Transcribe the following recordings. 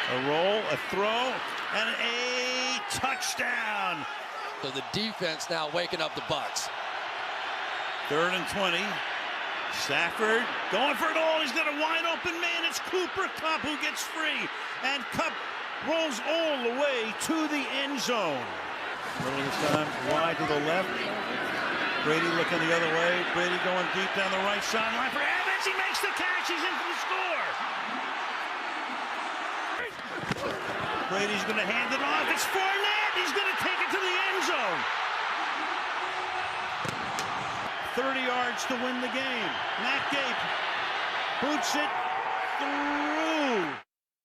A roll, a throw, and a touchdown. So the defense now waking up the Bucs. 3rd and 20. Stafford going for it all. He's got a wide open man. It's Cooper Kupp who gets free. And Kupp rolls all the way to the end zone. Early this time, wide to the left. Brady looking the other way. Brady going deep down the right sideline for Evans. He makes the catch. He's in for the score. Brady's going to hand it off. It's Fournette. He's going to take it to the end zone. 30 yards to win the game. Matt Gape boots it through.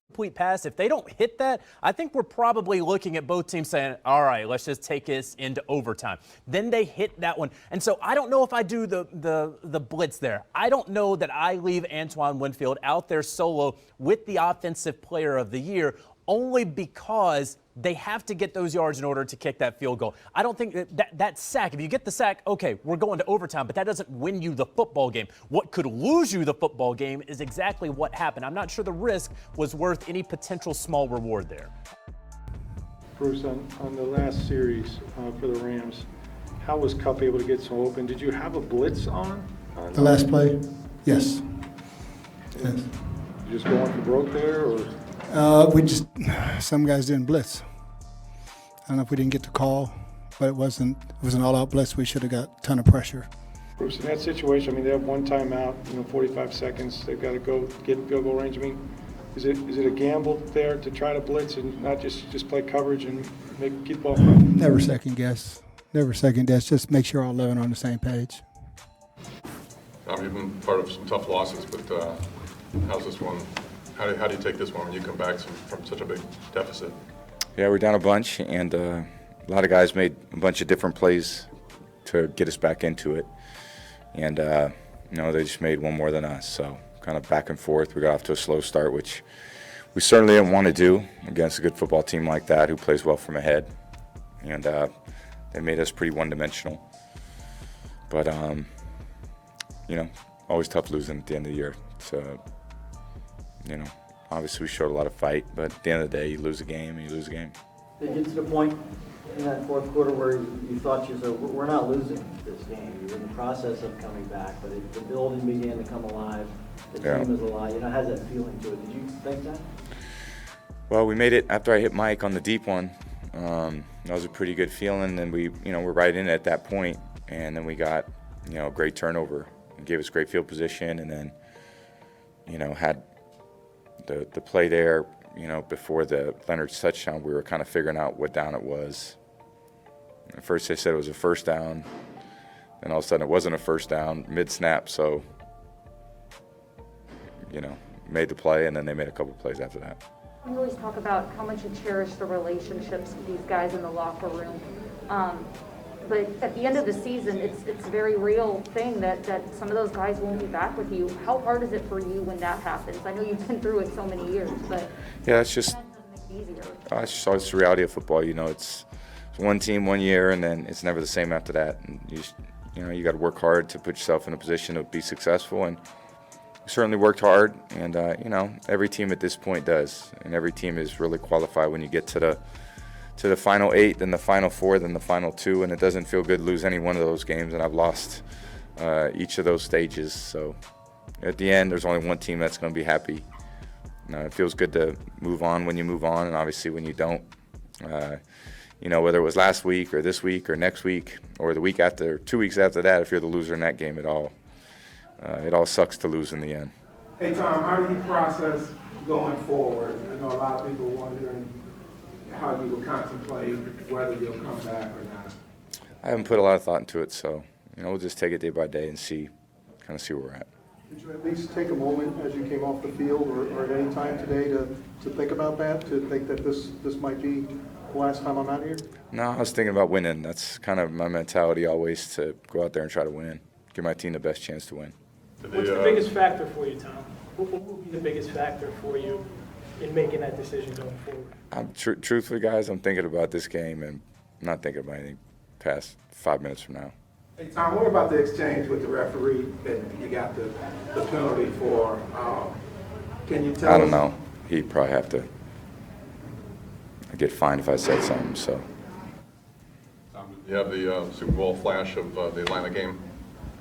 Complete pass. If they don't hit that, I think we're probably looking at both teams saying, all right, let's just take this into overtime. Then they hit that one. And so I don't know if I do the blitz there. I don't know that I leave Antoine Winfield out there solo with the Offensive Player of the Year, only because they have to get those yards in order to kick that field goal. I don't think that sack, if you get the sack, okay, we're going to overtime, but that doesn't win you the football game. What could lose you the football game is exactly what happened. I'm not sure the risk was worth any potential small reward there. Bruce, on the last series for the Rams, how was Kupp able to get so open? Did you have a blitz on? The last play? Yes. Yes. You just going for broke there, or? Some guys didn't blitz. I don't know if we didn't get the call, but it was an all-out blitz. We should have got a ton of pressure. Bruce, in that situation, I mean, they have one timeout, 45 seconds. They've got to go get in field goal range. I mean, is it a gamble there to try to blitz and not just play coverage and keep the ball from? Never second guess. Never second guess. Just make sure all 11 are on the same page. You've been part of some tough losses, but how's this one? How do you take this one when you come back from such a big deficit? Yeah, we're down a bunch, and a lot of guys made a bunch of different plays to get us back into it. And, they just made one more than us. So kind of back and forth. We got off to a slow start, which we certainly didn't want to do against a good football team like that who plays well from ahead. And they made us pretty one-dimensional. But, always tough losing at the end of the year. So, obviously we showed a lot of fight, but at the end of the day, you lose a game and you lose a game. Did you get to the point in that fourth quarter where you thought we're not losing this game? You're in the process of coming back, but the building began to come alive. The team is alive. How's that feeling to it? Did you think that? Well, we made it after I hit Mike on the deep one. That was a pretty good feeling, and we, we're right in it at that point, and then we got, a great turnover and gave us great field position, and then, had the play there, before the Leonard's touchdown, we were kind of figuring out what down it was. At first they said it was a first down, then all of a sudden it wasn't a first down mid-snap, so, made the play, and then they made a couple plays after that. You always talk about how much you cherish the relationships with these guys in the locker room. But at the end of the season, it's a very real thing that some of those guys won't be back with you. How hard is it for you when that happens? I know you've been through it so many years, but yeah, it's just easier. It's just the reality of football. It's one team 1 year, and then it's never the same after that. And you got to work hard to put yourself in a position to be successful. And we certainly worked hard, and every team at this point does, and every team is really qualified when you get to the final 8, then the final 4, then the final 2, and it doesn't feel good to lose any one of those games, and I've lost each of those stages. So at the end, there's only one team that's going to be happy. It feels good to move on when you move on, and obviously when you don't, whether it was last week or this week or next week or the week after, 2 weeks after that, if you're the loser in that game at all, it all sucks to lose in the end. Hey, Tom, how do you process going forward? I know a lot of people wondering how you will contemplate whether you'll come back or not. I haven't put a lot of thought into it, so we'll just take it day by day and see where we're at. Did you at least take a moment as you came off the field or at any time today to think about that, to think that this might be the last time I'm out here? No, I was thinking about winning. That's kind of my mentality always, to go out there and try to win, give my team the best chance to win. What's the biggest factor for you, Tom? What will be the biggest factor for you in making that decision going forward? Truthfully, guys, I'm thinking about this game, and I'm not thinking about anything past 5 minutes from now. Hey, Tom, what about the exchange with the referee that you got the penalty for? Can you tell us? I don't know. He'd probably have to I get fined if I said something. So. You have the Super Bowl flash of the Atlanta game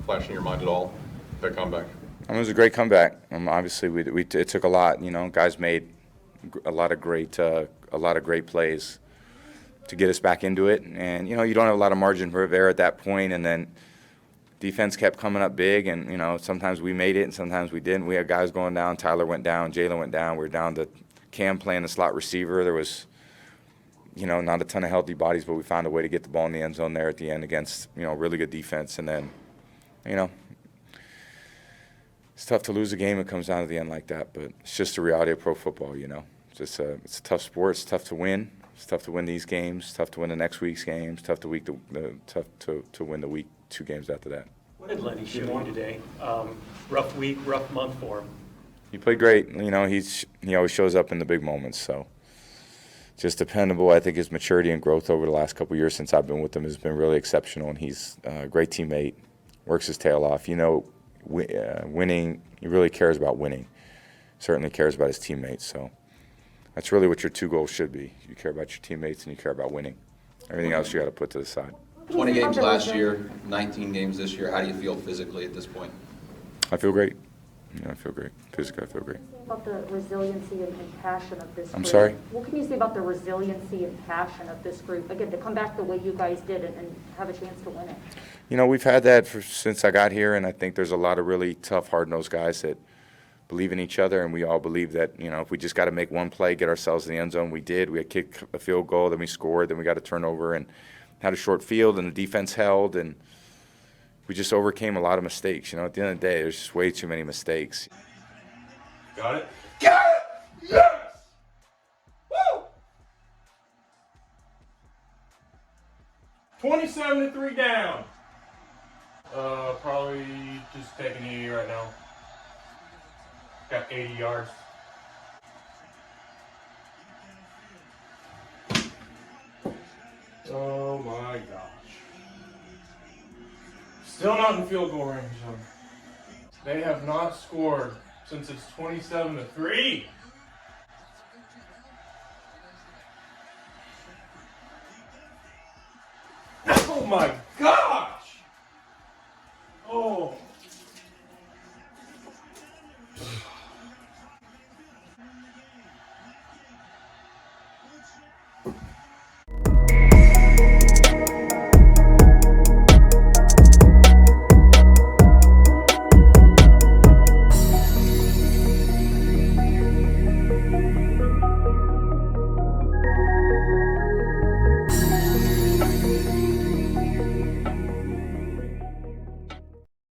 flash in your mind at all? That comeback. It was a great comeback. Obviously, it took a lot. Guys made a lot of great plays to get us back into it. And you don't have a lot of margin for error at that point. And then defense kept coming up big. And sometimes we made it, and sometimes we didn't. We had guys going down. Tyler went down. Jalen went down. We were down to Cam playing the slot receiver. There was not a ton of healthy bodies, but we found a way to get the ball in the end zone there at the end against really good defense. And then it's tough to lose a game. It comes down to the end like that, but it's just the reality of pro football. It's a tough sport. It's tough to win. It's tough to win these games. It's tough to win the next week's games. Tough to win the week 2 games after that. What did Lenny show you today? Rough week, rough month for him. He played great. He always shows up in the big moments. So just dependable. I think his maturity and growth over the last couple of years since I've been with him has been really exceptional, and he's a great teammate. Works his tail off. Winning. He really cares about winning. Certainly cares about his teammates. So that's really what your 2 goals should be. You care about your teammates and you care about winning. Everything else you got to put to the side. 20 games last year, 19 games this year. How do you feel physically at this point? I feel great. I feel great. Physically, I feel great. About the resiliency and passion of this group. I'm sorry? What can you say about the resiliency and passion of this group? Again, to come back the way you guys did and have a chance to win it. We've had that since I got here, and I think there's a lot of really tough, hard-nosed guys that believe in each other, and we all believe that, if we just got to make one play, get ourselves in the end zone, we did. We had kicked a field goal, then we scored, then we got a turnover and had a short field, and the defense held, and we just overcame a lot of mistakes. At the end of the day, there's just way too many mistakes. Got it? Got it! Yes! Woo! 27-3 down. Probably just taking it easy right now. Got 80 yards. Oh my gosh. Still not in field goal range. They have not scored since it's 27-3. Oh my God!